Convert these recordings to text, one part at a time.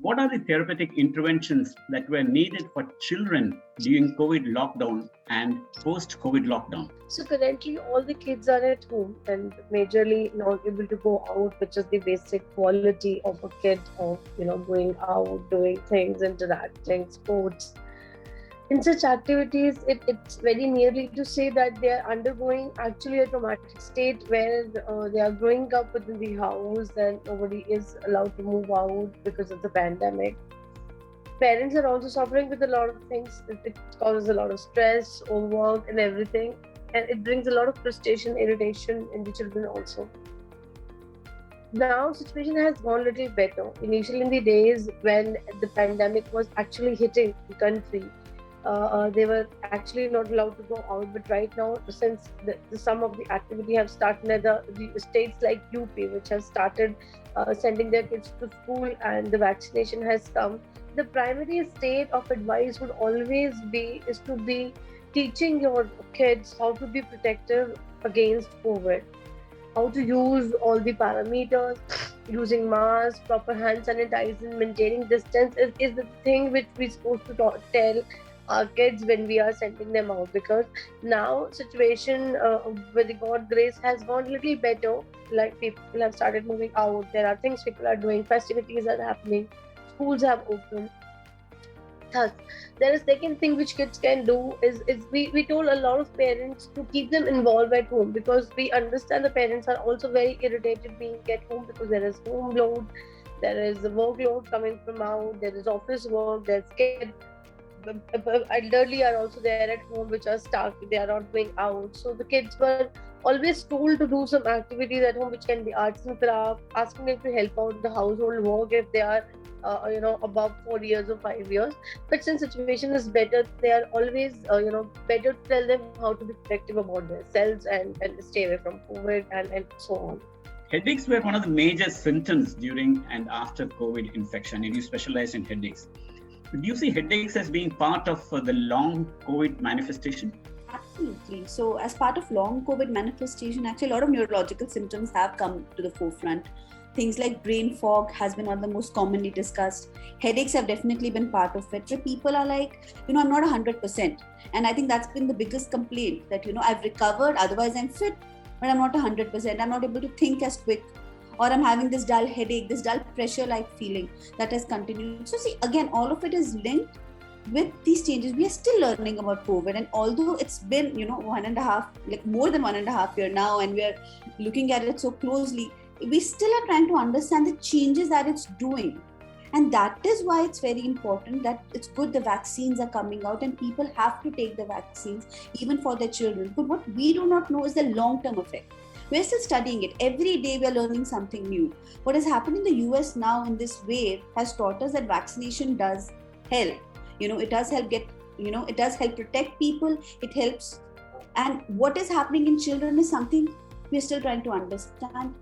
What are the therapeutic interventions that were needed for children during COVID lockdown and post-COVID lockdown? So currently all the kids are at home and majorly not able to go out, which is the basic quality of a kid of, going out, doing things, interacting, sports. In such activities, it's very nearly to say that they are undergoing actually a traumatic state where they are growing up within the house and nobody is allowed to move out because of the pandemic. Parents are also suffering with a lot of things. It causes a lot of stress, overwork, and everything. And it brings a lot of frustration, irritation in the children also. Now, situation has gone a little better. Initially, in the days when the pandemic was actually hitting the country, they were actually not allowed to go out. But right now, since some of the activity have started in the states like UP, which has started sending their kids to school and the vaccination has come, the primary state of advice would always be to be teaching your kids how to be protective against COVID, how to use all the parameters, using masks, proper hand sanitizing, maintaining distance is the thing which we're supposed to tell our kids when we are sending them out, because now situation with the God grace has gone a little better. Like people have started moving out, there are things people are doing, festivities are happening, schools have opened. Thus, there is second thing which kids can do is we told a lot of parents to keep them involved at home, because we understand the parents are also very irritated being at home because there is home load, there is the workload coming from out, there is office work, there's kids. Elderly are also there at home which are stuck, they are not going out. So the kids were always told to do some activities at home which can be arts and craft, asking them to help out the household work if they are above 4 years or 5 years. But since situation is better, they are always better to tell them how to be protective about themselves and stay away from COVID and so on. Headaches were one of the major symptoms during and after COVID infection, and you specialize in headaches. Do you see headaches as being part of the long COVID manifestation? Absolutely. So as part of long COVID manifestation, actually a lot of neurological symptoms have come to the forefront. Things like brain fog has been one of the most commonly discussed. Headaches have definitely been part of it. So people are like, I'm not 100%. And I think that's been the biggest complaint that, I've recovered, otherwise I'm fit, but I'm not 100%. I'm not able to think as quick. Or I'm having this dull headache, this dull pressure-like feeling that has continued. So see, again, all of it is linked with these changes. We are still learning about COVID, and although it's been, more than 1.5 years now, and we are looking at it so closely, we still are trying to understand the changes that it's doing. And that is why it's very important that it's good the vaccines are coming out and people have to take the vaccines, even for their children. But what we do not know is the long-term effect. We're still studying it. Every day we're learning something new. What has happened in the US now in this wave has taught us that vaccination does help. It does help it does help protect people. It helps. And what is happening in children is something we're still trying to understand.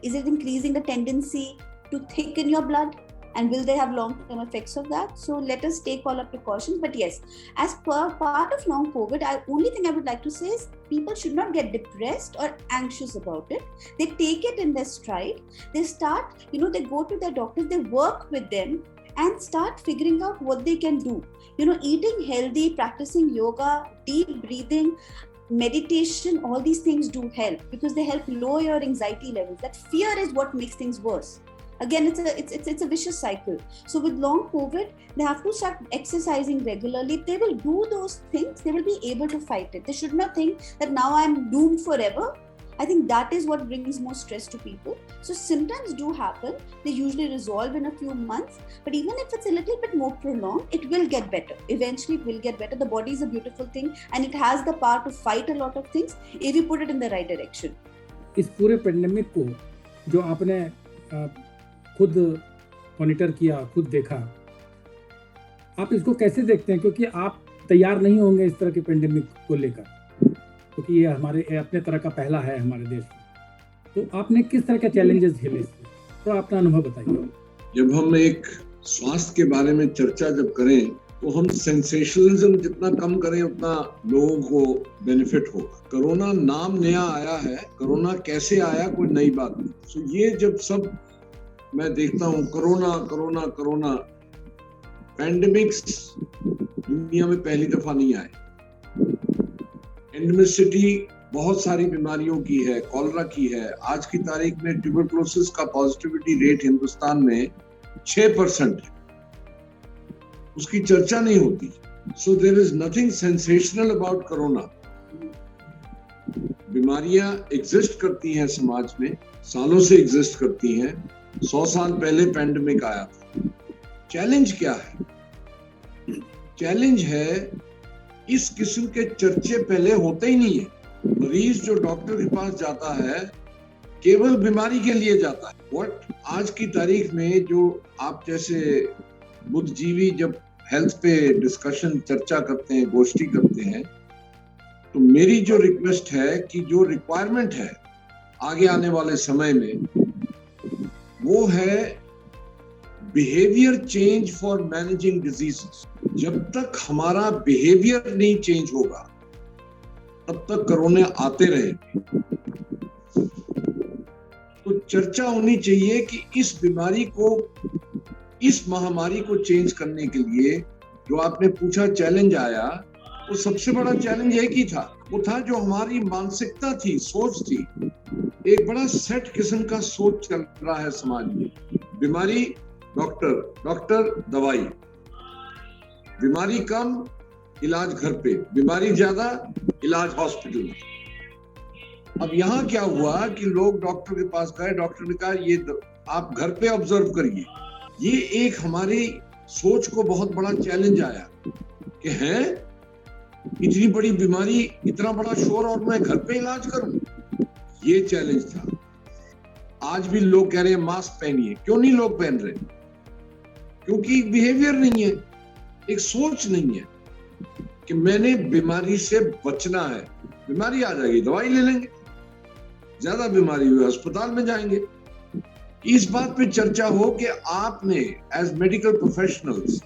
Is it increasing the tendency to thicken your blood? And will they have long-term effects of that? So let us take all of precautions. But yes, as per part of long COVID, only thing I would like to say is people should not get depressed or anxious about it. They take it in their stride. They start, they go to their doctors, they work with them and start figuring out what they can do. Eating healthy, practicing yoga, deep breathing, meditation, all these things do help because they help lower your anxiety levels. That fear is what makes things worse. Again, it's a vicious cycle. So with long COVID, they have to start exercising regularly. If they will do those things, they will be able to fight it. They should not think that now I'm doomed forever. I think that is what brings more stress to people. So symptoms do happen. They usually resolve in a few months. But even if it's a little bit more prolonged, it will get better. Eventually, it will get better. The body is a beautiful thing and it has the power to fight a lot of things if you put it in the right direction. इस पूरे pandemic को जो आपने खुद monitor किया, खुद देखा, आप इसको कैसे देखते हैं? क्योंकि आप तैयार नहीं होंगे इस तरह के पेंडेमिक को लेकर, क्योंकि ये हमारे अपने तरह का पहला है हमारे देश में। तो आपने किस तरह के चैलेंजेस झेले इससे? तो अपना अनुभव बताइए। जब हम एक स्वास्थ्य के बारे में चर्चा जब करें तो हम सेंसेशनलिज्म जितना कम करें उतना लोगों को बेनिफिट होगा। कोरोना नाम नया आया है, कोरोना कैसे आया कोई नई बात नहीं। तो ये जब सब मैं देखता हूँ कोरोना कोरोना कोरोना, पैंडेमिक्स दुनिया में पहली दफा नहीं आए। एंडेमिसिटी बहुत सारी बीमारियों की है, कॉलरा की है। आज की तारीख में ट्यूबरकुलोसिस का पॉजिटिविटी रेट हिंदुस्तान में 6% है, उसकी चर्चा नहीं होती। So there is nothing sensational about corona. बीमारियां एग्जिस्ट करती हैं समाज में, सालों से एग्जिस्ट करती हैं। 100 साल पहले पैंडेमिक आया था। चैलेंज क्या है? चैलेंज है इस किस्म के चर्चे पहले होते ही नहीं है। मरीज जो डॉक्टर के पास जाता है केवल बीमारी के लिए जाता है। व्हाट आज की तारीख में जो आप जैसे बुद्धिजीवी जब हेल्थ पे डिस्कशन चर्चा करते हैं, गोष्ठी करते हैं, तो मेरी जो रिक्वेस्ट है कि जो रिक्वायरमेंट है आगे आने वाले समय में, वो है behaviour change for managing diseases. जब तक हमारा बिहेवियर नहीं चेंज होगा तब तक कोरोना आते रहेंगे। तो चर्चा होनी चाहिए कि इस बीमारी को, इस महामारी को चेंज करने के लिए जो आपने पूछा चैलेंज आया, वो सबसे बड़ा चैलेंज एक ही था। वो था जो हमारी मानसिकता थी, सोच थी। एक बड़ा सेट किस्म का सोच चल रहा है समाज में। बीमारी डॉक्टर, डॉक्टर दवाई, बीमारी कम इलाज घर पे, बीमारी ज्यादा इलाज हॉस्पिटल में। अब यहाँ क्या हुआ कि लोग डॉक्टर के पास गए, डॉक्टर ने कहा ये आप घर पे ऑब्जर्व करिए। ये एक हमारी सोच को बहुत बड़ा चैलेंज आया कि है इतनी बड़ी बीमारी, इतना बड़ा शोर और मैं घर पे इलाज करूं। ये चैलेंज था। आज भी लोग कह रहे हैं मास्क पहनिए। क्यों नहीं लोग पहन रहे? क्योंकि बिहेवियर नहीं है, एक सोच नहीं है कि मैंने बीमारी से बचना है। बीमारी आ जाएगी दवाई ले लेंगे, ज्यादा बीमारी हुई अस्पताल में जाएंगे। इस बात पे चर्चा हो कि आपने एज मेडिकल प्रोफेशनल्स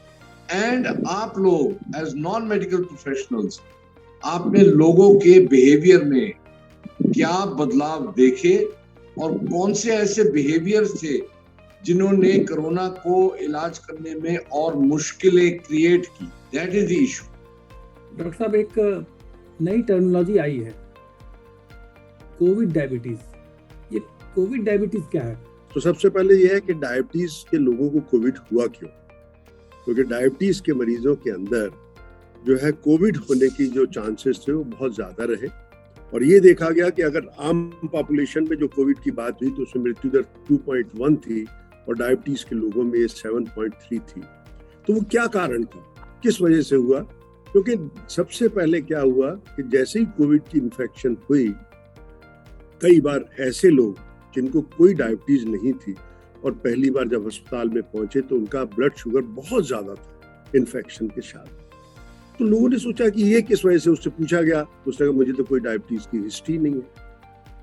एंड आप लोग एज नॉन मेडिकल प्रोफेशनल्स, आपने लोगों के बिहेवियर में क्या बदलाव देखे और कौन से ऐसे बिहेवियर थे जिन्होंने कोरोना को इलाज करने में और मुश्किलें क्रिएट की। That is the issue. Doctor साहब, एक नई टर्मिनोलॉजी आई है, कोविड डायबिटीज। ये कोविड डायबिटीज क्या है? तो सबसे पहले यह है कि डायबिटीज के लोगों को कोविड हुआ क्यों? क्योंकि डायबिटीज के मरीजों के अंदर जो है कोविड होने की जो चांसेस थे वो बहुत ज्यादा रहे। और ये देखा गया कि अगर आम पॉपुलेशन में जो कोविड की बात हुई तो उसमें मृत्यु दर 2.1 थी और डायबिटीज के लोगों में ये 7.3 थी। तो वो क्या कारण था, किस वजह से हुआ? क्योंकि सबसे पहले क्या हुआ कि जैसे ही कोविड की इन्फेक्शन हुई, कई बार ऐसे लोग जिनको कोई डायबिटीज नहीं थी और पहली बार जब अस्पताल में पहुंचे तो उनका ब्लड शुगर बहुत ज्यादा था इन्फेक्शन के साथ। तो लोगों ने सोचा कि ये किस वजह से, उससे पूछा गया, उसने कहा मुझे तो कोई डायबिटीज की हिस्ट्री नहीं है।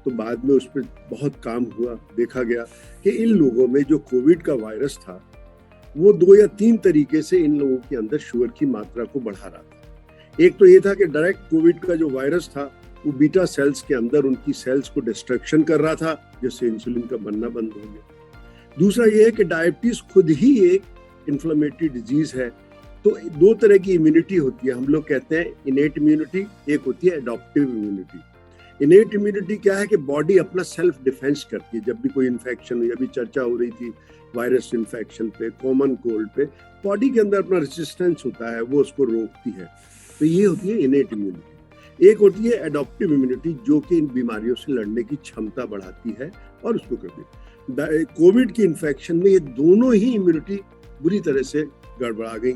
तो बाद में उस पर बहुत काम हुआ, देखा गया कि इन लोगों में जो कोविड का वायरस था वो 2 या 3 तरीके से इन लोगों के अंदर शुगर की मात्रा को बढ़ा रहा था। एक तो ये था कि डायरेक्ट कोविड का जो वायरस था वो बीटा सेल्स के अंदर उनकी सेल्स को डिस्ट्रक्शन कर रहा था, जिससे इंसुलिन का बनना बंद हो गया। दूसरा ये है कि डायबिटीज खुद ही एक इन्फ्लेमेटरी डिजीज है। तो 2 तरह की इम्यूनिटी होती है, हम लोग कहते हैं इनेट इम्यूनिटी, एक होती है एडॉप्टिव इम्यूनिटी। इनेट इम्यूनिटी क्या है कि बॉडी अपना सेल्फ डिफेंस करती है। जब भी कोई इन्फेक्शन हुई, अभी चर्चा हो रही थी वायरस इन्फेक्शन पे, कॉमन कोल्ड पे, बॉडी के अंदर अपना रेजिस्टेंस होता है, वो उसको रोकती है। तो ये होती है इनेट इम्यूनिटी। एक होती है एडॉप्टिव इम्यूनिटी, जो कि इन बीमारियों से लड़ने की क्षमता बढ़ाती है और उसको करती। कोविड की इन्फेक्शन में ये दोनों ही इम्यूनिटी बुरी तरह से गड़बड़ा गई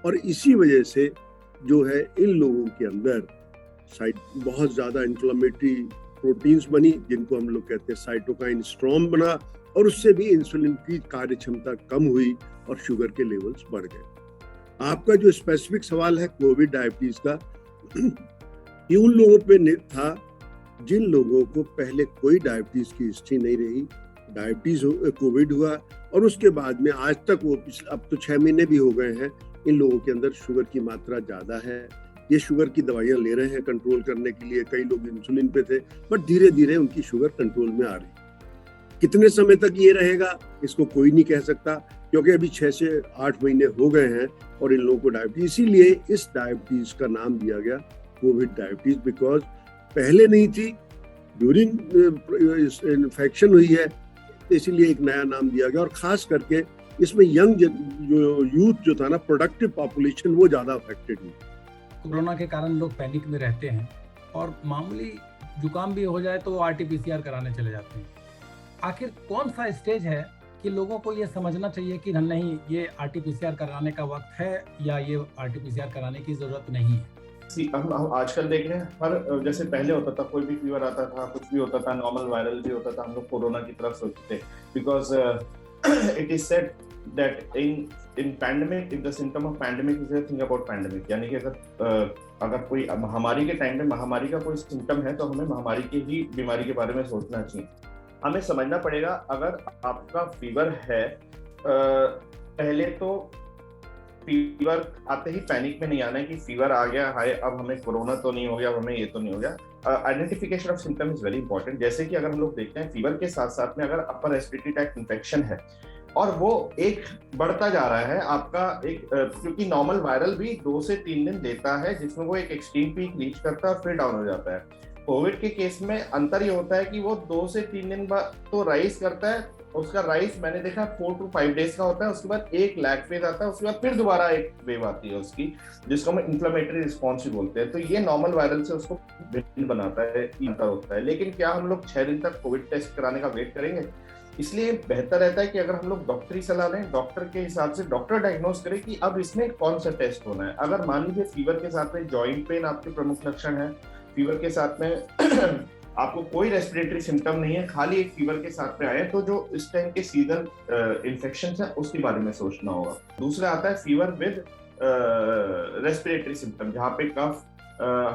और इसी वजह से जो है इन लोगों के अंदर बहुत ज्यादा इन्फ्लेमेटरी प्रोटीन्स बनी, जिनको हम लोग कहते हैं साइटोकाइन स्टॉर्म बना, और उससे भी इंसुलिन की कार्य क्षमता कम हुई और शुगर के लेवल्स बढ़ गए। आपका जो स्पेसिफिक सवाल है कोविड डायबिटीज का, ये उन लोगों पे था जिन लोगों को पहले कोई डायबिटीज की हिस्ट्री नहीं रही, डायबिटीज कोविड हुआ और उसके बाद में आज तक वो अब तो 6 महीने भी हो गए हैं, इन लोगों के अंदर शुगर की मात्रा ज्यादा है। ये शुगर की दवाइयां ले रहे हैं कंट्रोल करने के लिए। कई लोग इंसुलिन पे थे बट धीरे धीरे उनकी शुगर कंट्रोल में आ रही। कितने समय तक ये रहेगा इसको कोई नहीं कह सकता, क्योंकि अभी 6 से 8 महीने हो गए हैं और इन लोगों को डायबिटीज, इसीलिए इस डायबिटीज का नाम दिया गया कोविड डायबिटीज, बिकॉज पहले नहीं थी, ड्यूरिंग इन्फेक्शन हुई है, तो इसीलिए एक नया नाम दिया गया। और खास करके इसमें यंग जो यूथ जो था ना, प्रोडक्टिव पॉपुलेशन, वो ज्यादा अफेक्टेड हुई। कोरोना के कारण लोग पैनिक में रहते हैं और मामूली जुकाम भी हो जाए तो RT-PCR कराने चले जाते हैं। आखिर कौन सा स्टेज है कि लोगों को ये समझना चाहिए कि नहीं, ये RT-PCR कराने का वक्त है या ये RT-PCR कराने की जरूरत नहीं है? हम आजकल देख रहे हैं, हर जैसे पहले होता था, कोई भी फीवर आता था, कुछ भी होता था, नॉर्मल वायरल भी होता था, हम लोग कोरोना की तरफ सोचते थे, because it is said that in pandemic, if the symptom of pandemic is think about pandemic, यानी कि अगर कोई महामारी के टाइम में महामारी का कोई सिम्टम है तो हमें महामारी की ही बीमारी के बारे में सोचना चाहिए। हमें समझना पड़ेगा, अगर आपका फीवर है, पहले तो फीवर आते ही पैनिक में नहीं आना है कि फीवर आ गया, हाय अब हमें कोरोना तो नहीं हो गया, अब हमें ये तो नहीं हो गया। Identification of symptom is very important. जैसे कि अगर हम लोग देखते हैं, फीवर के साथ साथ में अगर अपर रेस्पिरेटरी ट्रैक्ट इन्फेक्शन है और वो एक बढ़ता जा रहा है आपका, एक क्योंकि नॉर्मल वायरल भी 2 से 3 दिन लेता है, जिसमें वो एक एक्सट्रीम पीक रीच करता है और फिर डाउन हो जाता है। कोविड के केस में अंतर ये होता है कि वो 2 से 3 दिन बाद तो राइज करता है, उसका राइज मैंने देखा 4 to 5 डेज का होता है, उसके बाद एक लैग फेज आता है, उसके बाद फिर दोबारा एक वेव आती है उसकी, जिसको हम इन्फ्लेमेटरी रिस्पॉन्स भी बोलते हैं। तो ये नॉर्मल वायरल से उसको भिन्न बनाता है, अंतर होता है। लेकिन क्या हम लोग 6 दिन तक कोविड टेस्ट कराने का वेट करेंगे? इसलिए बेहतर रहता है कि अगर हम लोग डॉक्टरी सलाह लें, डॉक्टर के हिसाब से डॉक्टर डायग्नोस करे कि अब इसमें कौन सा टेस्ट होना है। अगर मान लीजिए फीवर के साथ में जॉइंट पेन आपके प्रमुख लक्षण है, फीवर के साथ में आपको कोई रेस्पिरेटरी सिम्टम नहीं है, खाली एक फीवर के साथ में आए, तो जो इस टाइम के सीजन इन्फेक्शन है उसके बारे में सोचना होगा। दूसरा आता है फीवर विद रेस्पिरेटरी सिम्टम, जहाँ पे कफ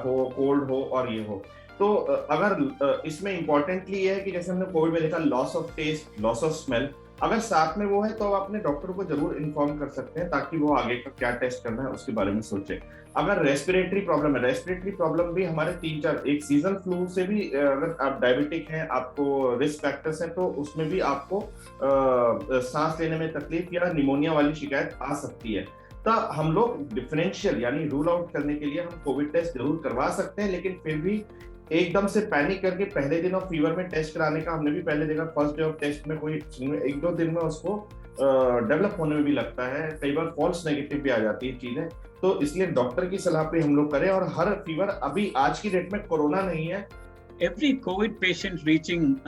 हो, कोल्ड हो और ये हो। तो अगर इसमें इंपॉर्टेंटली ये है कि जैसे हमने कोविड में देखा, loss of taste, loss of smell, अगर साथ में वो है तो आप अपने डॉक्टर को जरूर इन्फॉर्म कर सकते हैं, ताकि वो आगे का क्या टेस्ट करना है उसके बारे में सोचे। अगर रेस्पिरेटरी प्रॉब्लम है, रेस्पिरेटरी प्रॉब्लम भी हमारे 3-4, एक सीजन फ्लू से भी, अगर आप डायबिटिक हैं, आपको रिस्क फैक्टर्स हैं, तो उसमें भी आपको सांस लेने में तकलीफ या निमोनिया वाली शिकायत आ सकती है। तो हम लोग डिफरेंशियल यानी रूल आउट करने के लिए हम कोविड टेस्ट जरूर करवा सकते हैं, लेकिन फिर भी एकदम से पैनिक करके पहले दिन ऑफ फीवर में टेस्ट कराने का हमने भी पहले देखा, फर्स्ट डे ऑफ टेस्ट में कोई 1-2 दिन में उसको डेवलप होने में भी लगता है, कई बार फॉल्स नेगेटिव भी आ जाती है चीजें। तो इसलिए डॉक्टर की सलाह पे हम लोग करें। और हर फीवर, अभी आज की डेट में कोरोना नहीं है, Every COVID patient reaching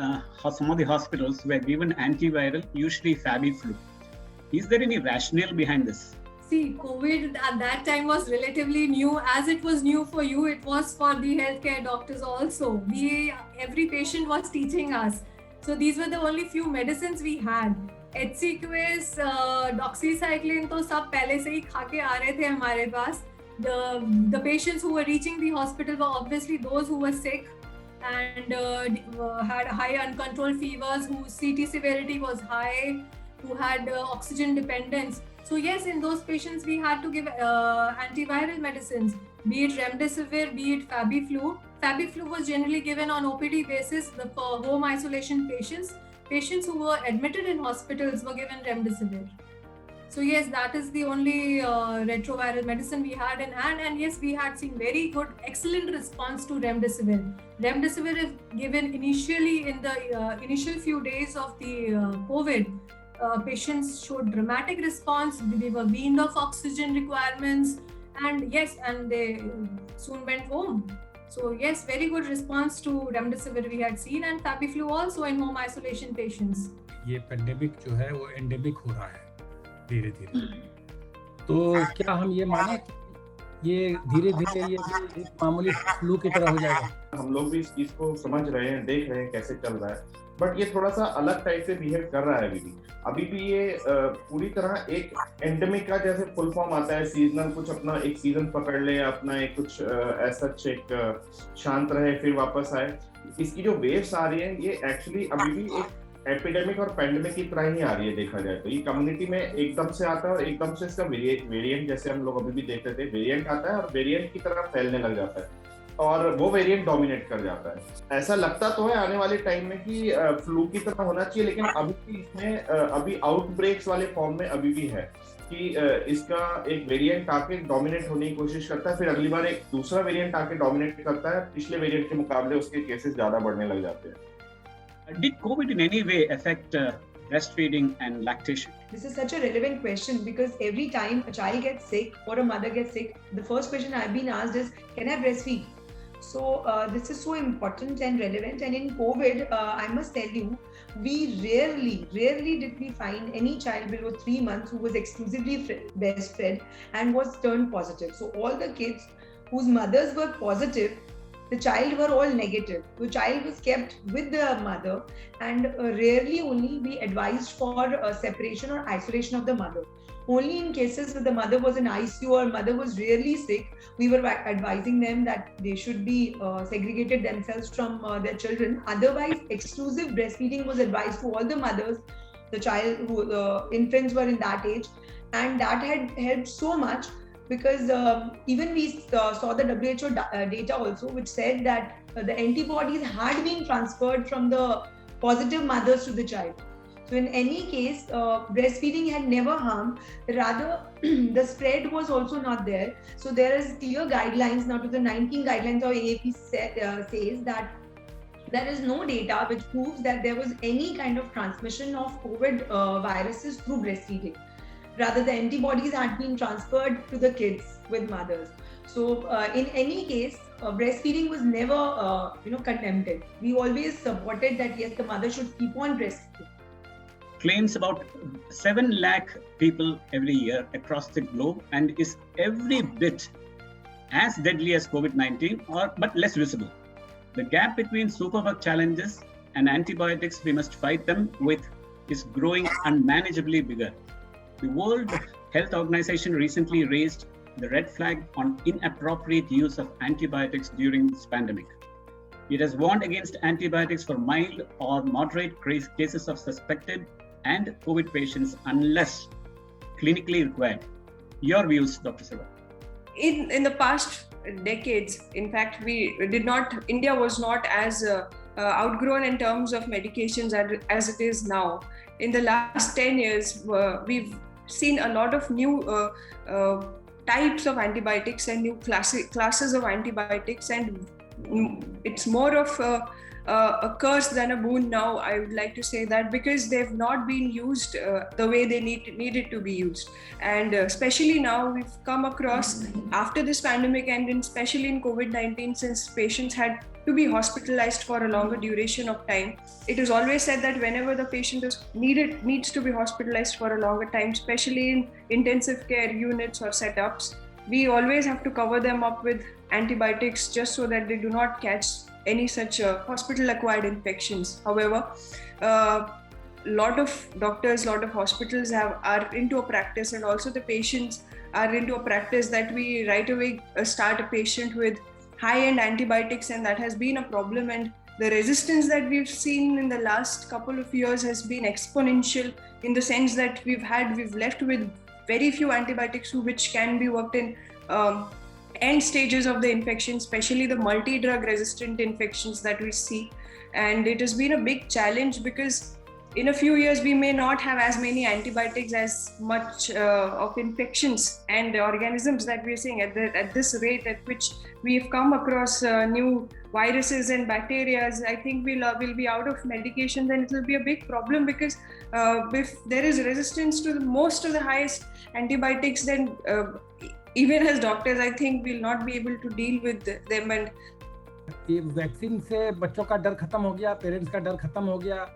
some of the hospitals were given antiviral, usually FabiFlu. Is there any rationale behind this? See, COVID at that time was relatively new. As it was new for you, it was for the healthcare doctors also. Every patient was teaching us. So these were the only few medicines we had. HCQS, doxycycline तो सब पहले से ही खा के आ रहे थे हमारे पास. The patients who were reaching the hospital were obviously those who were sick and had high uncontrolled fevers, whose CT severity was high, who had oxygen dependence. So yes, in those patients we had to give antiviral medicines, be it remdesivir, be it FabiFlu. FabiFlu was generally given on OPD basis for home isolation patients. Patients who were admitted in hospitals were given remdesivir. So yes, that is the only retroviral medicine we had, and yes, we had seen very good, excellent response to remdesivir. Remdesivir is given initially in the initial few days of the COVID. Patients showed dramatic response. They were weaned off oxygen requirements, and yes, and they soon went home. So yes, very good response to remdesivir we had seen, and FabiFlu also in home isolation patients. ये pandemic जो है वो endemic हो रहा है धीरे धीरे, तो क्या हम ये माने कि ये धीरे धीरे ये एक मामूली फ्लू की तरह हो जाएगा? हम लोग भी इस चीज को समझ रहे हैं, देख रहे हैं कैसे चल रहा है, बट ये थोड़ा सा अलग टाइप से बिहेव कर रहा है अभी भी ये पूरी तरह एक एंडेमिक का जैसे फुल फॉर्म आता है, सीजनल, कुछ अपना एक सीजन पकड़ ले, अपना एक कुछ ऐसा एक शांत रहे फिर वापस आए। इसकी जो वेव्स आ रही है ये एक्चुअली अभी भी एक एपिडेमिक और पैंडेमिक की तरह ही आ रही है, देखा जाए तो। ये कम्युनिटी में एकदम से आता है और एकदम से इसका वेरिएंट, जैसे हम लोग अभी भी देख रहे थे, वेरिएंट आता है और वेरिएंट की तरह फैलने लग जाता है। और वो वेरिएंट डोमिनेट कर जाता है। ऐसा लगता तो है आने वाले टाइम में कि फ्लू की तरह होना चाहिए, लेकिन अभी भी इसमें अभी आउटब्रेक्स वाले फॉर्म में अभी भी है कि इसका एक वेरिएंट आके डोमिनेट होने की कोशिश करता है, फिर अगली बार एक दूसरा वेरिएंट आके डोमिनेट करता है, पिछले वेरिएंट के मुकाबले उसके केसेस ज्यादा बढ़ने लग जाते हैं। Did COVID in any way affect breastfeeding and lactation? This is such a relevant question because every time a child gets sick or a mother gets sick, the first question I've been asked is, can I breastfeed? So this is so important and relevant. And in COVID, I must tell you, we rarely did we find any child below 3 months who was exclusively breastfed and was turned positive. So all the kids whose mothers were positive, the child were all negative. The child was kept with the mother, and rarely only we advised for separation or isolation of the mother. Only in cases where the mother was in ICU or mother was really sick, we were advising them that they should be segregated themselves from their children. Otherwise, exclusive breastfeeding was advised to all the mothers, the child who infants were in that age, and that had helped so much. Because even we saw the WHO data also, which said that the antibodies had been transferred from the positive mothers to the child. So in any case, breastfeeding had never harmed. Rather, the spread was also not there. So there is clear guidelines now to the 19 guidelines of AAP says that there is no data which proves that there was any kind of transmission of COVID viruses through breastfeeding. Rather, the antibodies had been transferred to the kids with mothers. So, in any case, breastfeeding was never, condemned. We always supported that yes, the mother should keep on breastfeeding. Claims about 7 lakh people every year across the globe and is every bit as deadly as COVID-19, but less visible. The gap between superbug challenges and antibiotics we must fight them with is growing unmanageably bigger. The World Health Organization recently raised the red flag on inappropriate use of antibiotics during this pandemic. It has warned against antibiotics for mild or moderate cases of suspected and COVID patients unless clinically required. Your views, Dr. Siva? In the past decades, in fact, India was not as outgrown in terms of medications as it is now. In the last 10 years, we've seen a lot of new types of antibiotics and new classes of antibiotics, and it's more of a curse than a boon now, I would like to say that, because they've not been used the way they needed to be used. And especially now we've come across after this pandemic, and especially in COVID-19, since patients had to be hospitalized for a longer duration of time. It is always said that whenever the patient needs to be hospitalized for a longer time, especially in intensive care units or setups, we always have to cover them up with antibiotics just so that they do not catch any such hospital-acquired infections. However, lot of doctors, lot of hospitals are into a practice, and also the patients are into a practice that we right away start a patient with high-end antibiotics, and that has been a problem. And the resistance that we've seen in the last couple of years has been exponential, in the sense that we've left with very few antibiotics which can be worked in end stages of the infection, especially the multi-drug resistant infections that we see. And it has been a big challenge because in a few years we may not have as many antibiotics, as much of infections and organisms that we're seeing at this rate at which we've come across new viruses and bacteria. I think we'll be out of medications, and it will be a big problem, because if there is resistance to most of the highest antibiotics, then even as doctors, I think we'll not be able to deal with them. And ये vaccine से बच्चों का डर खत्म हो गया, parents का डर खत्म हो गया,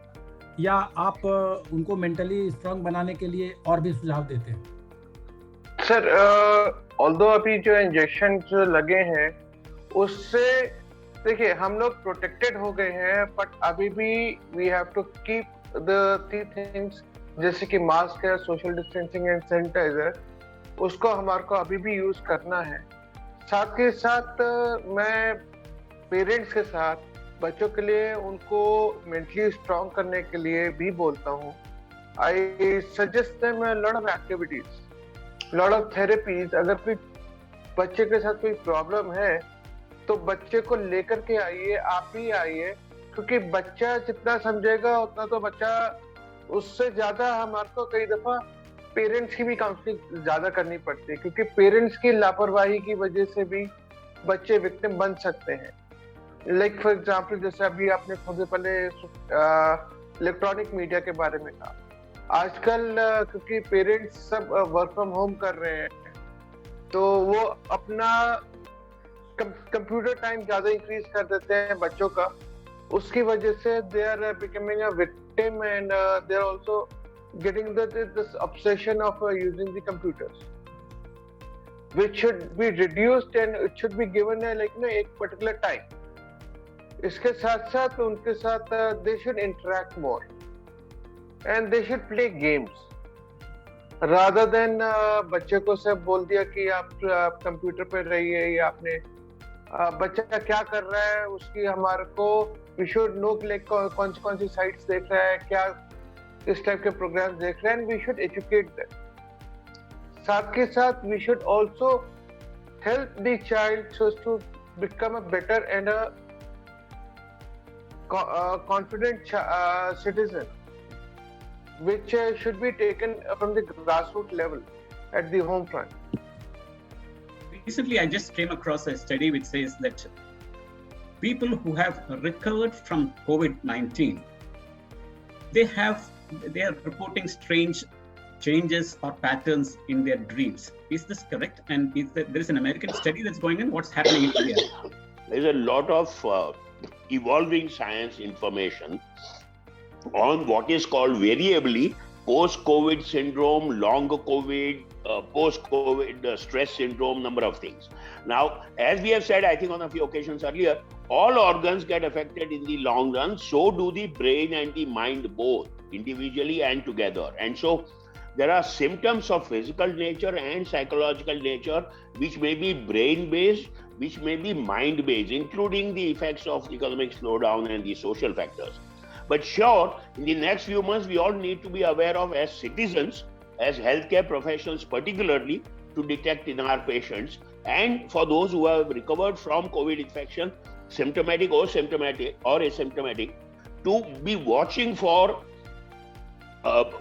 या आप उनको मेंटली स्ट्रांग बनाने के लिए और भी सुझाव देते हैं? सर, ऑल्दो अभी जो इंजेक्शन जो लगे हैं उससे देखिए हम लोग प्रोटेक्टेड हो गए हैं, बट अभी भी we have to keep the three things, जैसे कि मास्क है, सोशल डिस्टेंसिंग एंड सैनिटाइजर, उसको हमारे को अभी भी यूज करना है। साथ के साथ मैं पेरेंट्स के साथ बच्चों के लिए उनको मेंटली स्ट्रांग करने के लिए भी बोलता हूँ। I suggest them a lot of activities, lot of therapies. अगर कोई बच्चे के साथ कोई प्रॉब्लम है तो बच्चे को लेकर के आइए, आप ही आइए, क्योंकि बच्चा जितना समझेगा उतना तो बच्चा, उससे ज्यादा हमारे को कई दफा पेरेंट्स की भी काउंसलिंग ज्यादा करनी पड़ती है, क्योंकि पेरेंट्स की लापरवाही की वजह से भी बच्चे विक्टिम बन सकते हैं। लाइक फॉर एग्जांपल, जैसे अभी आपने थोड़े पहले इलेक्ट्रॉनिक मीडिया के बारे में कहा, आजकल क्योंकि पेरेंट्स सब वर्क फ्रॉम होम कर रहे हैं, तो वो अपना कंप्यूटर टाइम ज्यादा इंक्रीज कर देते हैं बच्चों का, उसकी वजह से they are becoming a victim and they are also getting this obsession of using the computers, which should be reduced and it should be given एक particular time. इसके साथ साथ उनके साथ they should interact more and they should play games rather than बच्चे को सब बोल दिया कि आप कंप्यूटर पे रहिए, या आपने बच्चा क्या कर रहा है उसकी हमारे को we should know कौन सी साइट्स देख रहा है, क्या इस टाइप के प्रोग्राम देख रहे हैं, वी शुड एजुकेट देम। साथ के साथ we should also help the child so to become a better and a confident citizen, which should be taken from the grassroots level at the home front. Recently, I just came across a study which says that people who have recovered from COVID-19, they are reporting strange changes or patterns in their dreams. Is this correct? And there is an American study that's going on. What's happening in India? There's a lot of evolving science information on what is called variably post-COVID syndrome, long COVID, post-COVID stress syndrome, number of things. Now, as we have said, I think on a few occasions earlier, all organs get affected in the long run, so do the brain and the mind both, individually and together. And so there are symptoms of physical nature and psychological nature which may be brain-based, which may be mind-based, including the effects of economic slowdown and the social factors. But sure, in the next few months, we all need to be aware of, as citizens, as healthcare professionals particularly, to detect in our patients, and for those who have recovered from COVID infection, symptomatic or asymptomatic, to be watching for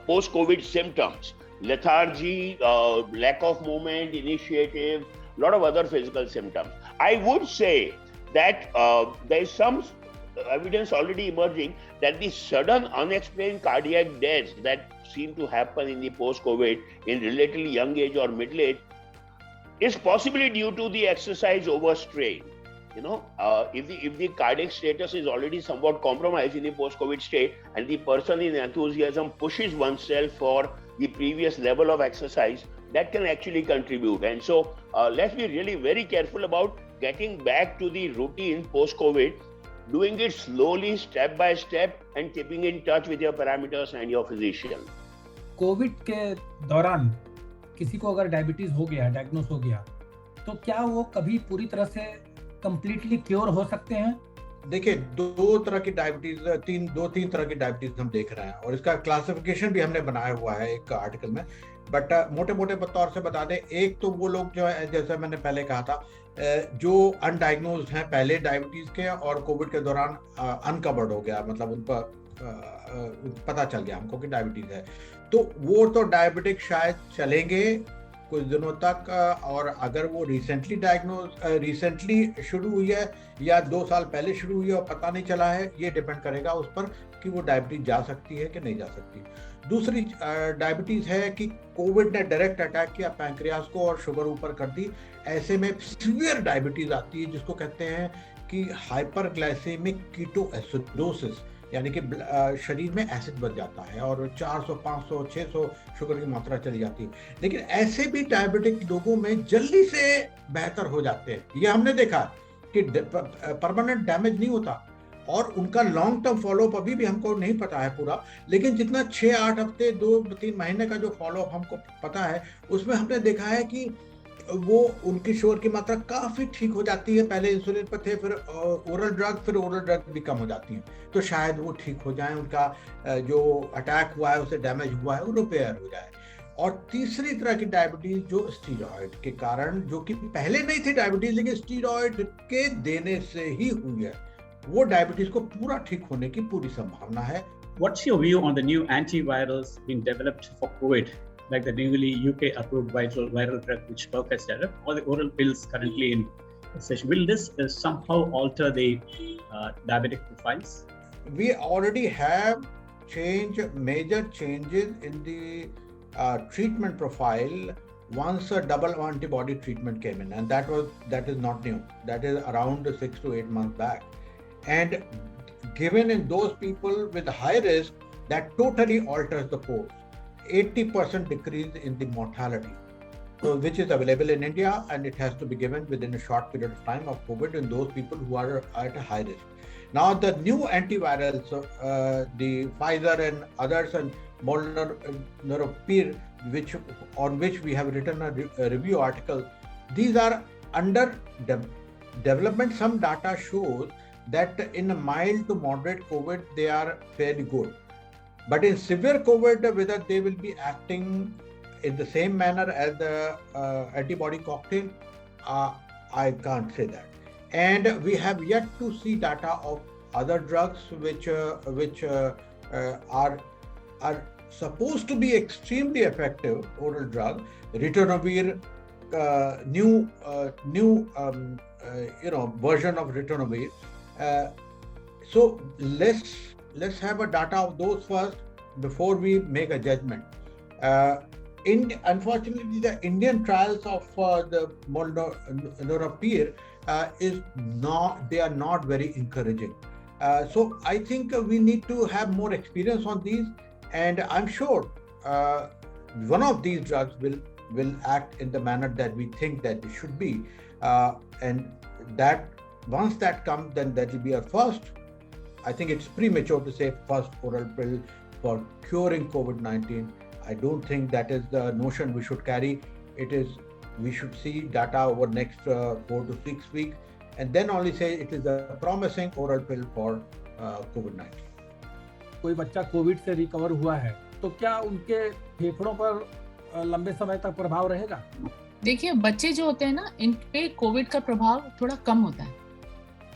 post-COVID symptoms, lethargy, lack of movement, initiative, a lot of other physical symptoms. I would say that there is some evidence already emerging that the sudden unexplained cardiac deaths that seem to happen in the post-COVID in relatively young age or middle age is possibly due to the exercise overstrain. You know, if the cardiac status is already somewhat compromised in the post-COVID state, and the person in enthusiasm pushes oneself for the previous level of exercise, that can actually contribute. And so let's be really very careful about getting back to the routine post-COVID, doing it slowly, step by step, and keeping in touch with your parameters and your physician. Covid के दौरान किसी को अगर diabetes हो गया, diagnose हो गया, तो क्या वो कभी पूरी तरह से कंप्लीटली क्योर हो सकते हैं? देखिए, दो तरह की डायबिटीज, तीन तरह की डायबिटीज हम देख रहे हैं, और इसका क्लासिफिकेशन भी हमने बनाया हुआ है एक आर्टिकल में। बट मोटे तौर से बता दें, एक तो वो लोग जो है, जैसे मैंने पहले कहा था, जो अनडायग्नोज्ड हैं पहले डायबिटीज के, और कोविड के दौरान अनकवर्ड हो गया, मतलब उन पर पता चल गया हमको कि डायबिटीज है, तो वो तो डायबिटिक शायद चलेंगे कुछ दिनों तक। और अगर वो रिसेंटली शुरू हुई है या 2 साल पहले शुरू हुई है और पता नहीं चला है, ये डिपेंड करेगा उस पर कि वो डायबिटीज जा सकती है कि नहीं जा सकती। दूसरी डायबिटीज है कि कोविड ने डायरेक्ट अटैक किया पैंक्रियास को और शुगर ऊपर कर दी, ऐसे में सीवियर डायबिटीज आती है, जिसको कहते हैं कि हाइपरग्लाइसेमिक कीटोएसिडोसिस, यानी कि शरीर में एसिड बढ़ जाता है और 400, 500, 600 शुगर की मात्रा चली जाती है। लेकिन ऐसे भी डायबिटिक लोगों में जल्दी से बेहतर हो जाते हैं, ये हमने देखा कि परमानेंट डैमेज नहीं होता, और उनका लॉन्ग टर्म फॉलोअप अभी भी हमको नहीं पता है पूरा, लेकिन जितना 6-8 हफ्ते 2-3 महीने का जो फॉलोअप हमको पता है, उसमें हमने देखा है कि वो उनकी शुगर की मात्रा काफी ठीक हो जाती है। पहले इंसुलिन पर थे, फिर ओरल ड्रग भी कम हो जाती हैं, तो शायद वो ठीक हो जाए, उनका जो अटैक हुआ है, उसे डैमेज हुआ है, वो रिपेयर हो जाए। और तीसरी तरह की डायबिटीज जो स्टीरॉयड के कारण, जो कि पहले नहीं थी डायबिटीज लेकिन स्टीरॉयड के देने से ही हुई है, वो डायबिटीज को पूरा ठीक होने की पूरी संभावना है। What's your view on the new antivirals being developed for COVID, like the newly UK approved viral drug which Merck has developed, or the oral pills currently in session? Will this somehow alter the diabetic profiles? We already have major changes in the treatment profile once a double antibody treatment came in, and that is not new. That is around 6 to 8 months back, and given in those people with high risk, that totally alters the course. 80% decrease in the mortality, so which is available in India, and it has to be given within a short period of time of COVID in those people who are at a high risk. Now the new antivirals, the Pfizer and others, and Molnupiravir, on which we have written a review article, these are under development. Some data shows that in a mild to moderate COVID, they are fairly good. But in severe COVID, whether they will be acting in the same manner as the antibody cocktail, I can't say that. And we have yet to see data of other drugs which are supposed to be extremely effective oral drug. Ritonavir, new version of ritonavir. So let's have a data of those first before we make a judgment. Unfortunately, the Indian trials of the Molnupiravir they are not very encouraging. So I think we need to have more experience on these, and I'm sure one of these drugs will act in the manner that we think that it should be, and that once that comes, then that will be our first. I think it's premature to say first oral pill for curing COVID-19. I don't think that is the notion we should carry. We should see data over next 4 to 6 weeks, and then only say it is a promising oral pill for COVID-19. कोई बच्चा Covid से recover हुआ है तो क्या उनके फेफड़ों पर लंबे समय तक प्रभाव रहेगा? देखिए, बच्चे जो होते हैं ना, इन पे कोविड का प्रभाव थोड़ा कम होता है।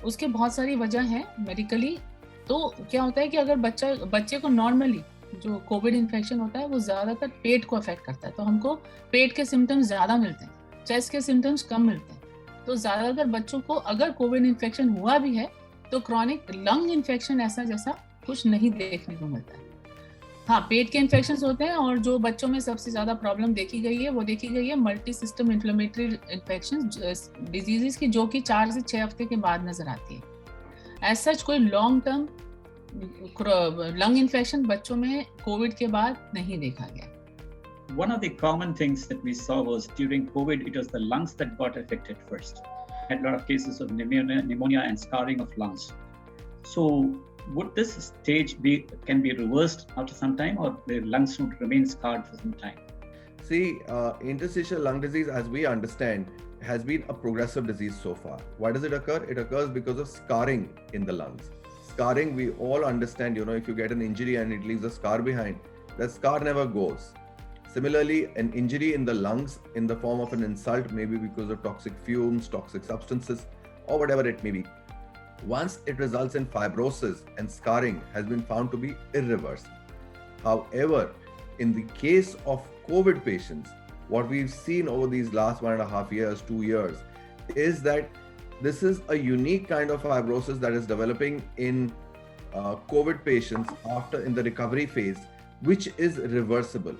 उसके बहुत सारी वजह है मेडिकली। तो क्या होता है कि अगर बच्चे को नॉर्मली जो कोविड इन्फेक्शन होता है वो ज्यादातर पेट को अफेक्ट करता है, तो हमको पेट के सिम्टम्स ज्यादा मिलते हैं, चेस्ट के सिम्टम्स कम मिलते हैं। तो ज्यादातर बच्चों को अगर कोविड इन्फेक्शन हुआ भी है तो क्रॉनिक लंग इन्फेक्शन जैसा कुछ नहीं देखने को मिलता है। हाँ, पेट के इन्फेक्शंस होते हैं, और जो बच्चों में सबसे ज्यादा प्रॉब्लम देखी गई है multi system inflammatory infection diseases की, जो कि 4 से 6 हफ्ते के बाद नजर आती है। एज सच कोई लॉन्ग टर्म लंग इन्फेक्शन बच्चों में कोविड के बाद नहीं देखा गया। One of the common things that we saw was during COVID, it was the lungs that got affected first. Had a lot of cases of pneumonia and scarring of lungs. So would this stage can be reversed after some time, or the lungs would remain scarred for some time? See, interstitial lung disease, as we understand, has been a progressive disease so far. Why does it occur? It occurs because of scarring in the lungs. Scarring, we all understand, if you get an injury and it leaves a scar behind, that scar never goes. Similarly, an injury in the lungs in the form of an insult, maybe because of toxic fumes, toxic substances, or whatever it may be, once it results in fibrosis and scarring, has been found to be irreversible. However, in the case of COVID patients, what we've seen over these last 1.5 years, 2 years, is that this is a unique kind of fibrosis that is developing in COVID patients in the recovery phase, which is reversible.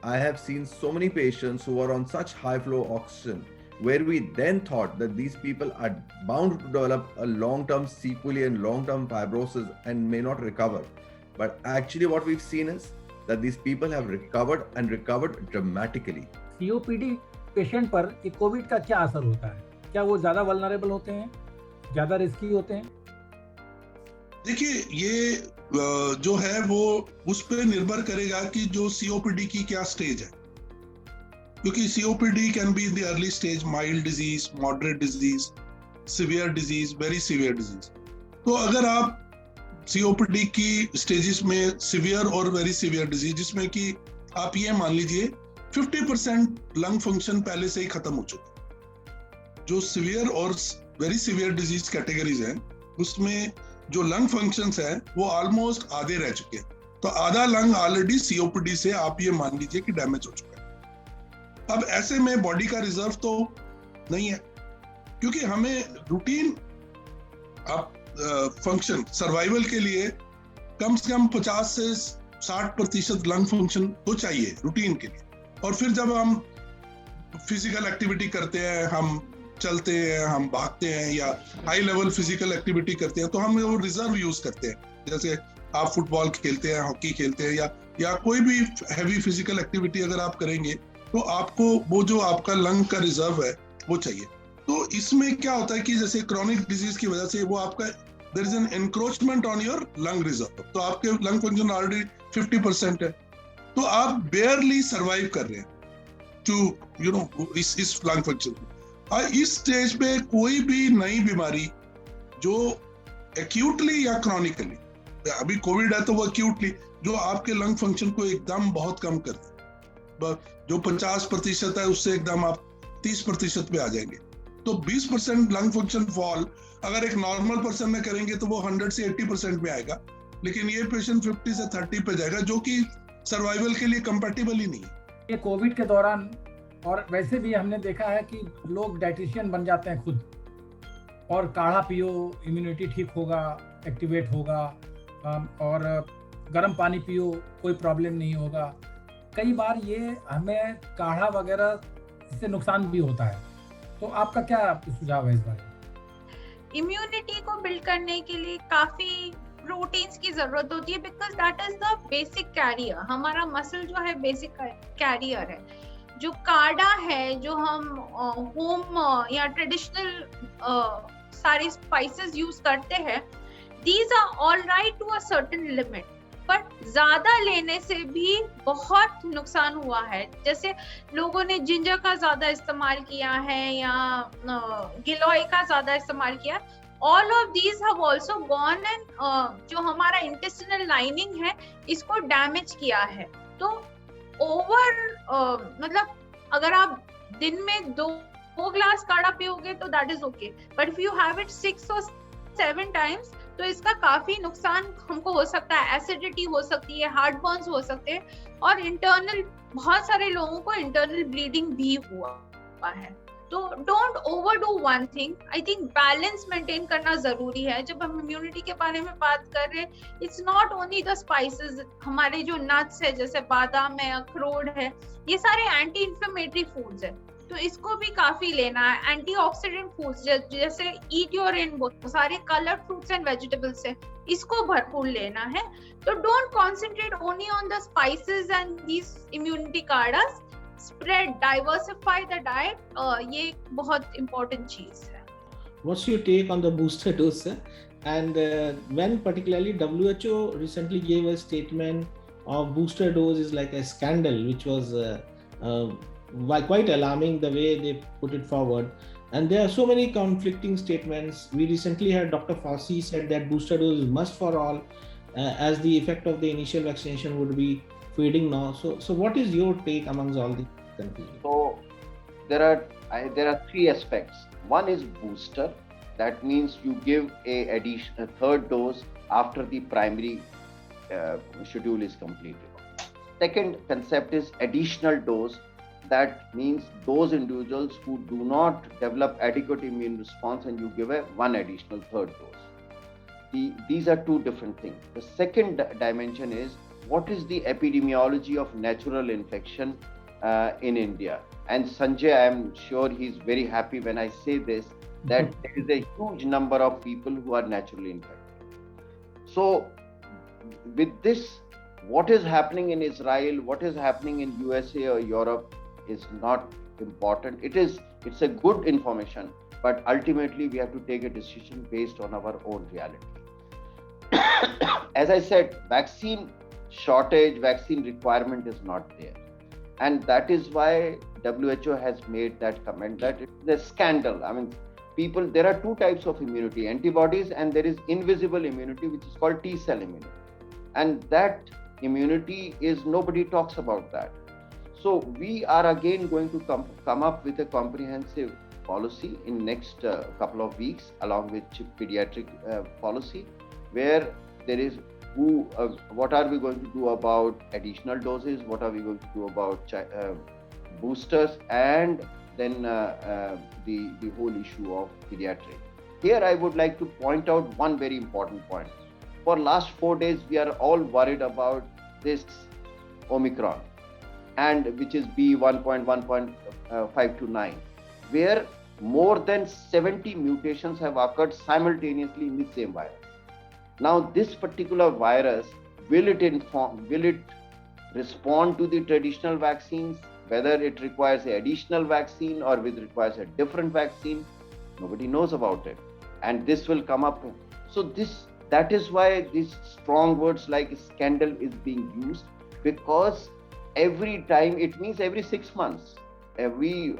I have seen so many patients who are on such high flow oxygen, where we then thought that these people are bound to develop a long-term sequelae and long-term fibrosis and may not recover. But actually what we've seen is that these people have recovered and recovered dramatically. COPD patient पर Covid का क्या असर होता है? क्या वो ज्यादा vulnerable होते हैं, ज्यादा रिस्की होते हैं? देखिए, ये जो है वो उस पर निर्भर करेगा कि जो COPD की क्या स्टेज है, क्योंकि COPD can be in the early stage, mild disease, moderate disease, severe disease, very severe disease. तो अगर आप COPD की स्टेजेस में सिवियर और वेरी सिवियर डिजीज, जिसमें कि आप ये मान लीजिए 50% लंग फंक्शन पहले से ही खत्म हो चुका। जो सिवियर और वेरी सिवियर डिजीज कैटेगरीज हैं उसमें जो लंग फंक्शंस है वो ऑलमोस्ट आधे रह चुके हैं। तो आधा लंग ऑलरेडी सीओपीडी से आप ये मान लीजिए कि डैमेज हो चुका है। अब ऐसे में बॉडी का रिजर्व तो नहीं है, क्योंकि हमें रूटीन फंक्शन सर्वाइवल के लिए कम से कम 50 से 60% लंग फंक्शन तो चाहिए रूटीन के लिए। और फिर जब हम फिजिकल एक्टिविटी करते हैं, हम चलते हैं, हम भागते हैं या हाई लेवल फिजिकल एक्टिविटी करते हैं, तो हम वो रिजर्व यूज करते हैं। जैसे आप फुटबॉल खेलते हैं, हॉकी खेलते हैं या कोई भी हैवी फिजिकल एक्टिविटी अगर आप करेंगे तो आपको वो जो आपका लंग का रिजर्व है वो चाहिए। तो इसमें क्या होता है कि जैसे क्रॉनिक डिजीज की वजह से वो आपका there is an encroachment on your lung reserve, तो आपके लंग फंक्शन ऑलरेडी 50% है, तो आप बेयरली सर्वाइव कर रहे हैं टू इस लंग फंक्शन। और इस स्टेज पे कोई भी नई बीमारी जो एक्यूटली या क्रॉनिकली, अभी कोविड है तो वो एक्यूटली जो आपके लंग फंक्शन को एकदम बहुत कम कर दे, जो 50% है उससे एकदम आप 30% पे आ जाएंगे। तो 20% लंग फंक्शन फॉल अगर एक नॉर्मल पर्सन में करेंगे तो वो 100 से 80% में आएगा, लेकिन ये पेशेंट 50 से 30 पे जाएगा, जो कि सर्वाइवल के लिए कंपैटिबल ही नहीं है। ये कोविड के दौरान और वैसे भी हमने देखा है कि लोग डाइटिशियन बन जाते हैं खुद, और काढ़ा पियो, इम्यूनिटी ठीक होगा, एक्टिवेट होगा, और गर्म पानी पियो, कोई प्रॉब्लम नहीं होगा। कई बार ये हमें काढ़ा वगैरह इससे नुकसान भी होता है, तो आपका क्या सुझाव है इस बारे में? इम्यूनिटी को बिल्ड करने के लिए काफी प्रोटीन्स की जरूरत होती है, because that is the basic carrier. हमारा मसल जो है बेसिक कैरियर है। जो काढ़ा है, जो हम होम या ट्रेडिशनल सारे स्पाइसेस यूज करते हैं, these are all right to a certain limit, but ज्यादा लेने से भी बहुत नुकसान हुआ है। जैसे लोगों ने जिंजर का ज्यादा इस्तेमाल किया है या गिलोय का ज्यादा इस्तेमाल किया, all of these have also gone and जो हमारा इंटेस्टिनल लाइनिंग है इसको डैमेज किया है। तो मतलब अगर आप दिन में 2 ग्लास काढ़ा पियोगे तो that is okay, but if you have it 6 और 7 टाइम्स तो इसका काफी नुकसान हमको हो सकता है। एसिडिटी हो सकती है, हार्ट बर्न्स हो सकते हैं, और इंटरनल बहुत सारे लोगों को इंटरनल ब्लीडिंग भी हुआ है। तो don't overdo one thing. I think balance maintain करना जरूरी है। जब हम इम्यूनिटी के बारे में बात कर रहे हैं, it's not only the spices, हमारे जो नट्स है जैसे बादाम है, अखरोट है, ये सारे एंटी इंफ्लेमेटरी फूड्स है, तो इसको भी काफी लेना है। एंटीऑक्सीडेंट फूड्स जैसे ईट योर रेनबो, सारे कलर्ड फ्रूट्स एंड वेजिटेबल्स है, इसको भरपूर लेना है। तो don't concentrate only on the spices and these immunity cards, spread, diversify the diet. ये बहुत इम्पोर्टेंट चीज है। What's your take on the booster dose? And when particularly WHO recently gave a statement of booster dose is like a scandal, which was quite alarming the way they put it forward. And there are so many conflicting statements. We recently had Dr. Fauci said that booster dose is must for all, as the effect of the initial vaccination would be fading now. So what is your take amongst all the confusion? So there are 3 aspects. One is booster. That means you give a third dose after the primary schedule is completed. Second concept is additional dose. That means those individuals who do not develop adequate immune response, and you give one additional third dose. These are 2 different things. The second dimension is what is the epidemiology of natural infection in India. And Sanjay, I am sure he's very happy when I say this, that there is a huge number of people who are naturally infected. So with this, what is happening in Israel, what is happening in USA or Europe is not important. It's a good information, but ultimately we have to take a decision based on our own reality. As I said, vaccine shortage, vaccine requirement is not there. And that is why WHO has made that comment that it's a scandal. I mean, there are 2 types of immunity, antibodies, and there is invisible immunity, which is called T-cell immunity. And that immunity is, nobody talks about that. So we are again going to come up with a comprehensive policy in next couple of weeks, along with pediatric policy, where there is what are we going to do about additional doses, what are we going to do about boosters, and then the whole issue of pediatric. Here I would like to point out one very important point. For last 4 days, we are all worried about this Omicron, and which is B1.1.529, where more than 70 mutations have occurred simultaneously in the same virus. Now, this particular virus, will it respond to the traditional vaccines? Whether it requires an additional vaccine or whether it requires a different vaccine, nobody knows about it. And this will come up. So that is why these strong words like scandal is being used, because every time, it means every 6 months, are we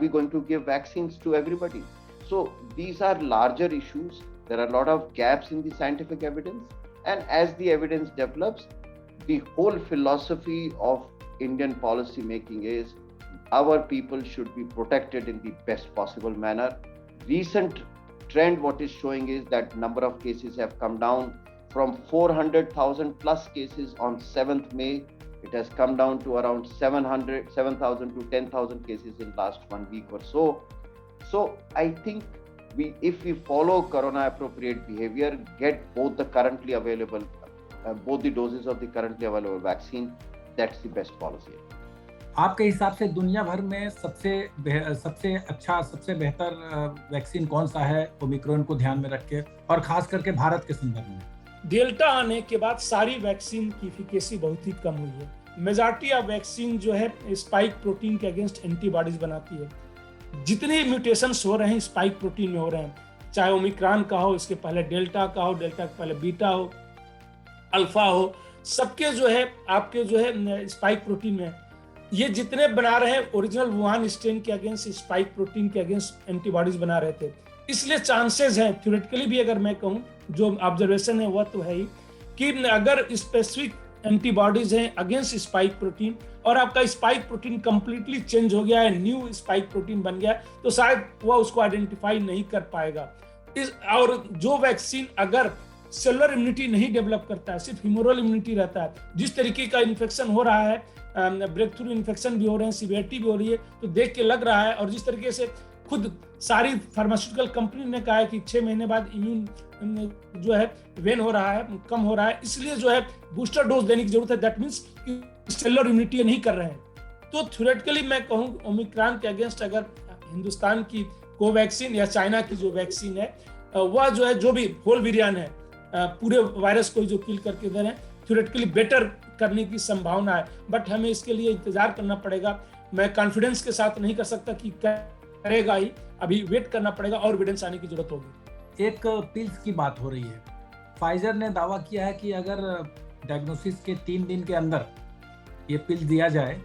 going to give vaccines to everybody? So these are larger issues. There are a lot of gaps in the scientific evidence, and as the evidence develops, the whole philosophy of Indian policy making is our people should be protected in the best possible manner. Recent trend, what is showing is that number of cases have come down from 400,000 plus cases on 7th May. It has come down to around 7,000 to 10,000 cases in last 1 week or so. So I think if we follow corona appropriate behavior, get both the currently available, both the doses of the currently available vaccine, that's the best policy. आपके हिसाब से दुनिया भर में सबसे अच्छा, सबसे बेहतर वैक्सीन कौन सा है ओमिक्रॉन को ध्यान में रख के, और खास करके भारत के संदर्भ में? डेल्टा आने के बाद सारी वैक्सीन की एफिकेसी बहुत ही कम हुई है। मेजॉरिटी ऑफ वैक्सीन जो है स्पाइक प्रोटीन के अगेंस्ट एंटीबॉडीज बनाती है। जितने म्यूटेशंस हो रहे हैं स्पाइक प्रोटीन में हो रहे हैं, चाहे ओमिक्रॉन का हो, इसके पहले डेल्टा का हो, डेल्टा के पहले बीटा हो, अल्फा हो, सबके जो है आपके जो है स्पाइक प्रोटीन में ये जितने बना रहे हैं ओरिजिनल वुहान स्ट्रेन के अगेंस्ट स्पाइक प्रोटीन के अगेंस्ट एंटीबॉडीज बना रहे थे। इसलिए चांसेस हैं थ्योरेटिकली भी, अगर मैं कहूँ जो ऑब्जर्वेशन है वह तो है ही, कि अगर स्पेसिफिक एंटीबॉडीज हैं अगेंस्ट स्पाइक प्रोटीन और आपका स्पाइक प्रोटीन कंप्लीटली चेंज हो गया है, न्यू स्पाइक प्रोटीन बन गया, तो शायद वह उसको आइडेंटिफाई नहीं कर पाएगा। और जो वैक्सीन अगर सेलुलर इम्यूनिटी नहीं डेवलप करता है, सिर्फ ह्यूमरल इम्यूनिटी रहता है, जिस तरीके का इन्फेक्शन हो रहा है, ब्रेक थ्रू इन्फेक्शन भी हो रहे हैं, सीवियरिटी भी हो रही है, तो देख के लग रहा है, और जिस तरीके से खुद सारी फार्मास्यूटिकल कंपनी ने कहा है कि 6 महीने बाद इम्यून जो है वेन हो रहा है, कम हो रहा है, इसलिए जो है बूस्टर डोज देने की जरूरत है। दैट मीन्स सेलुलर इम्यूनिटी नहीं कर रहे हैं। तो थ्योरेटिकली मैं कहूँ ओमिक्रॉन के अगेंस्ट अगर हिंदुस्तान की कोवैक्सीन या चाइना की जो वैक्सीन है वह जो है, जो भी होल वेरिएंट है, पूरे वायरस को जो किल करके दे रहे हैं, थ्योरेटिकली बेटर करने की संभावना है। बट हमें इसके लिए इंतजार करना पड़ेगा। मैं कॉन्फिडेंस के साथ नहीं कर सकता कि करेगा ही, अभी वेट करना पड़ेगा और एविडेंस आने की जरूरत होगी। एक पिल्स की बात हो रही है। फाइजर ने दावा किया है कि अगर डायग्नोसिस के 3 दिन के अंदर ये पिल दिया जाए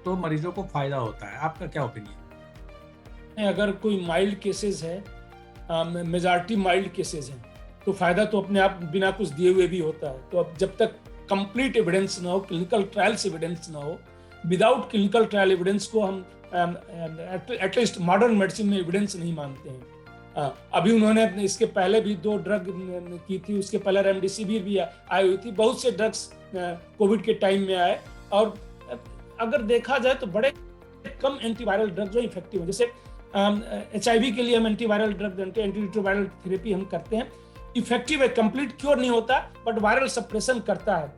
तो मरीजों को फायदा होता है। आपका क्या ओपिनियन? अगर कोई माइल्ड केसेस है, मेजॉरिटी माइल्ड केसेस हैं, तो फायदा तो अपने आप बिना कुछ दिए हुए भी होता है। तो अब जब तक कंप्लीट एविडेंस ना हो, क्लिनिकल ट्रायल्स एविडेंस ना हो, विदाउट क्लिनिकल ट्रायल एविडेंस को हम एटलीस्ट मॉडर्न मेडिसिन में एविडेंस नहीं मानते हैं। अभी उन्होंने इसके पहले भी 2 ड्रग की थी, उसके पहले रेमडेसिविर भी आई हुई थी, बहुत से ड्रग्स कोविड के टाइम में आए, और अगर देखा जाए तो बड़े कम एंटीवायरल ड्रग जो इफेक्टिव है। जैसे HIV के लिए हम एंटीवायरल ड्रग, एंटीरिट्रोवायरल थेरेपी हम करते हैं, इफेक्टिव है, कंप्लीट क्योर नहीं होता बट वायरल सप्रेशन करता है।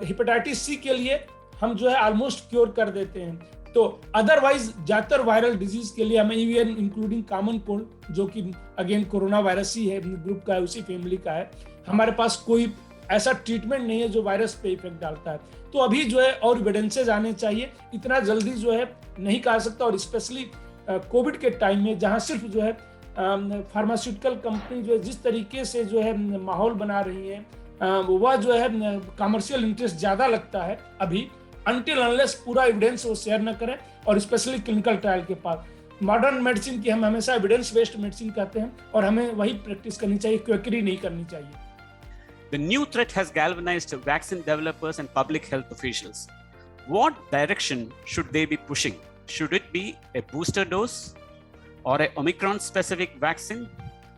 हेपेटाइटिस C के लिए हम जो है ऑलमोस्ट क्योर कर देते हैं। तो अदरवाइज ज्यादातर वायरल डिजीज के लिए हमें इवन इंक्लूडिंग कॉमन कोल्ड, जो कि अगेन कोरोना वायरस ही है, ग्रुप का है, उसी फैमिली का है, हमारे पास कोई ऐसा ट्रीटमेंट नहीं है जो वायरस पे इफेक्ट डालता है। तो अभी जो है और एविडेंसेस आने चाहिए, इतना जल्दी जो है नहीं कहा सकता। और स्पेशली कोविड के टाइम में जहाँ सिर्फ जो है फार्मास्यूटिकल कंपनी जो है जिस तरीके से जो है माहौल बना रही है, वह जो है कमर्शियल इंटरेस्ट ज्यादा लगता है अभी, अनटिल अनलेस पूरा एविडेंस वो शेयर न करें, और स्पेशली क्लिनिकल ट्रायल के पास। मॉडर्न मेडिसिन की हम हमेशा एविडेंस बेस्ड मेडिसिन कहते हैं, और हमें वही प्रैक्टिस करनी चाहिए, क्विकरी नहीं करनी चाहिए। The new threat has galvanized vaccine developers and public health officials. what direction should they be pushing? Should it be a booster dose or a Omicron specific vaccine,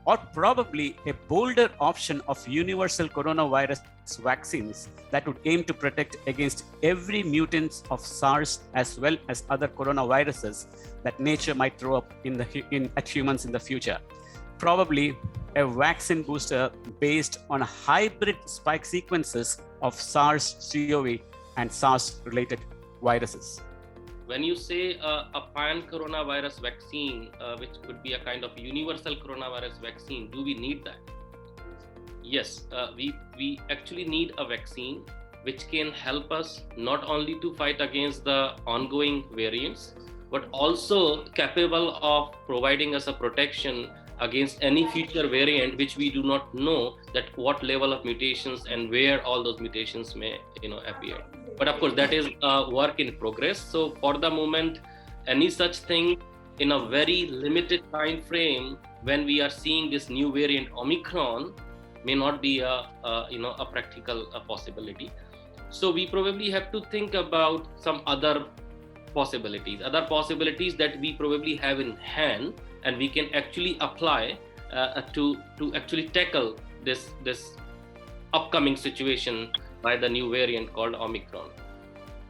or probably a bolder option of universal coronavirus vaccines that would aim to protect against every mutant of SARS as well as other coronaviruses that nature might throw up at humans in the future? Probably a vaccine booster based on a hybrid spike sequences of SARS-CoV and SARS-related viruses. When you say a pan-coronavirus vaccine, which could be a kind of universal coronavirus vaccine, do we need that? Yes, we actually need a vaccine which can help us not only to fight against the ongoing variants, but also capable of providing us a protection against any future variant which we do not know that what level of mutations and where all those mutations may appear. But of course that is a work in progress. So for the moment, any such thing in a very limited time frame when we are seeing this new variant Omicron may not be a practical possibility. So we probably have to think about some other possibilities that we probably have in hand and we can actually apply to actually tackle this upcoming situation by the new variant called Omicron.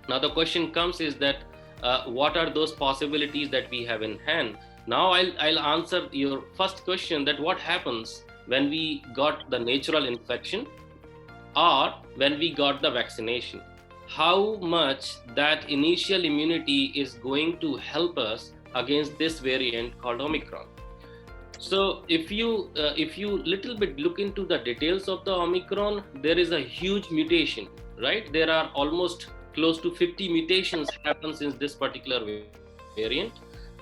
Now the question comes is that what are those possibilities that we have in hand? Now I'll answer your first question, that what happens when we got the natural infection or when we got the vaccination? How much that initial immunity is going to help us against this variant called Omicron? So if you little bit look into the details of the Omicron, there is a huge mutation, right? There are almost close to 50 mutations happen since this particular variant.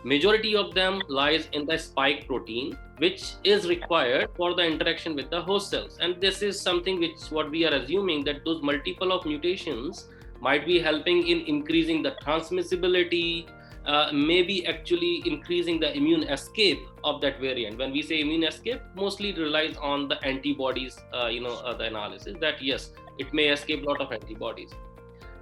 Majority of them lies in the spike protein, which is required for the interaction with the host cells. And this is something which what we are assuming, that those multiple of mutations might be helping in increasing the transmissibility, maybe actually increasing the immune escape of that variant. When we say immune escape, mostly it relies on the antibodies, the analysis that yes, it may escape a lot of antibodies.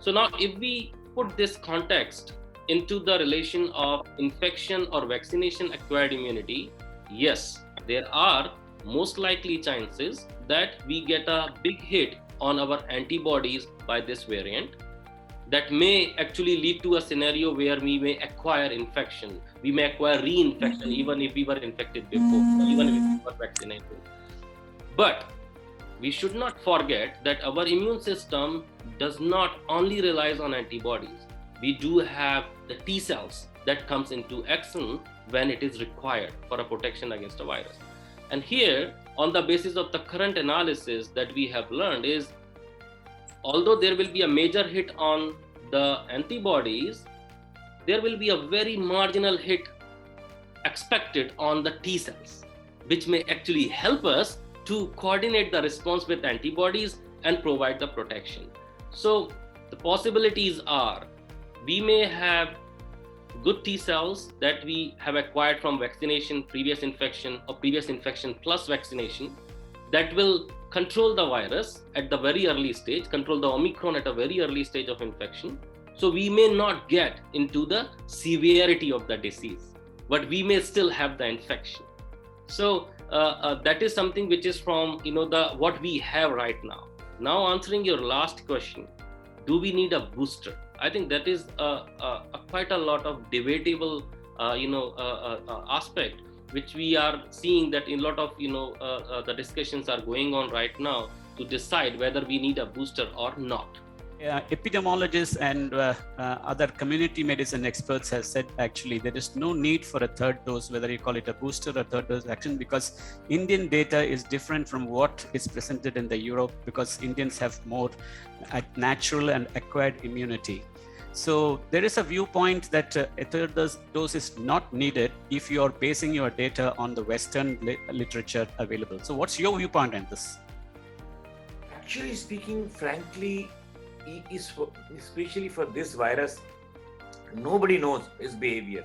So now if we put this context into the relation of infection or vaccination acquired immunity, yes, there are most likely chances that we get a big hit on our antibodies by this variant. That may actually lead to a scenario where we may acquire infection. We may acquire reinfection even if we were infected before, even if we were vaccinated. But we should not forget that our immune system does not only rely on antibodies. We do have the T cells that comes into action when it is required for a protection against a virus. And here, on the basis of the current analysis that we have learned is, although there will be a major hit on the antibodies, there will be a very marginal hit expected on the T cells, which may actually help us to coordinate the response with antibodies and provide the protection. So the possibilities are, we may have good T cells that we have acquired from vaccination, previous infection, or previous infection plus vaccination, that will control the virus at the very early stage, control the Omicron at a very early stage of infection. So we may not get into the severity of the disease, but we may still have the infection. So that is something which is from what we have right now. Now answering your last question, do we need a booster? I think that is quite a lot of debatable aspect, which we are seeing that in a lot of the discussions are going on right now to decide whether we need a booster or not. Epidemiologists and other community medicine experts have said actually there is no need for a third dose, whether you call it a booster or third dose vaccine, because Indian data is different from what is presented in the Europe, because Indians have more natural and acquired immunity. So there is a viewpoint that a third dose is not needed if you are basing your data on the Western literature available. So what's your viewpoint on this? Actually speaking, frankly, especially for this virus, nobody knows its behavior.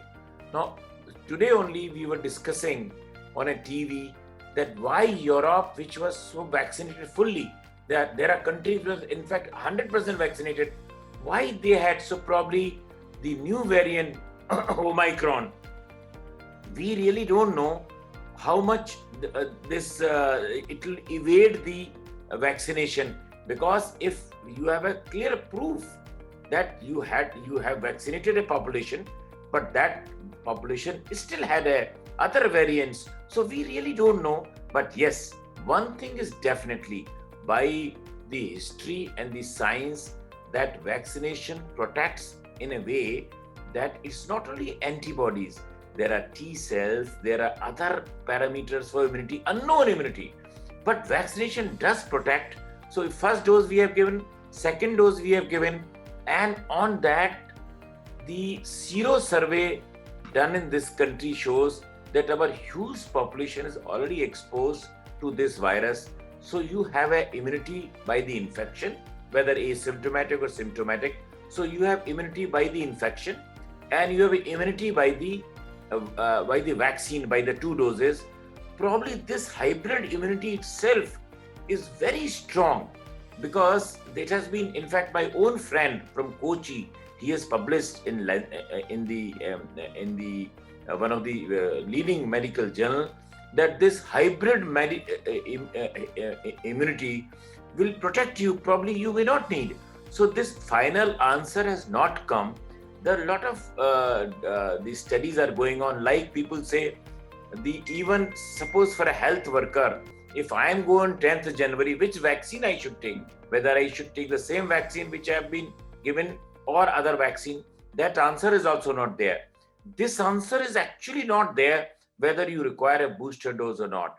Now, today only we were discussing on a TV that why Europe, which was so vaccinated fully, that there are countries where in fact 100% vaccinated, why they had. So probably the new variant Omicron, we really don't know how much it will evade the vaccination, because if you have a clear proof that you have vaccinated a population, but that population still had other variants, so we really don't know. But yes, one thing is definitely by the history and the science that vaccination protects in a way that it's not only antibodies, there are T cells, there are other parameters for immunity, unknown immunity, but vaccination does protect. So if first dose we have given, second dose we have given, and on that the sero survey done in this country shows that our huge population is already exposed to this virus. So you have an immunity by the infection, whether asymptomatic or symptomatic. So you have immunity by the infection, and you have immunity by the vaccine, by the 2 doses. Probably this hybrid immunity itself is very strong, because it has been, in fact, my own friend from Kochi, he has published in one of the leading medical journal that this hybrid immunity will protect you. Probably you may not need. So this final answer has not come. There are a lot of these studies are going on. Like people say, even suppose for a health worker, if I am going 10th January, which vaccine I should take? Whether I should take the same vaccine which I have been given or other vaccine, that answer is also not there. This answer is actually not there whether you require a booster dose or not.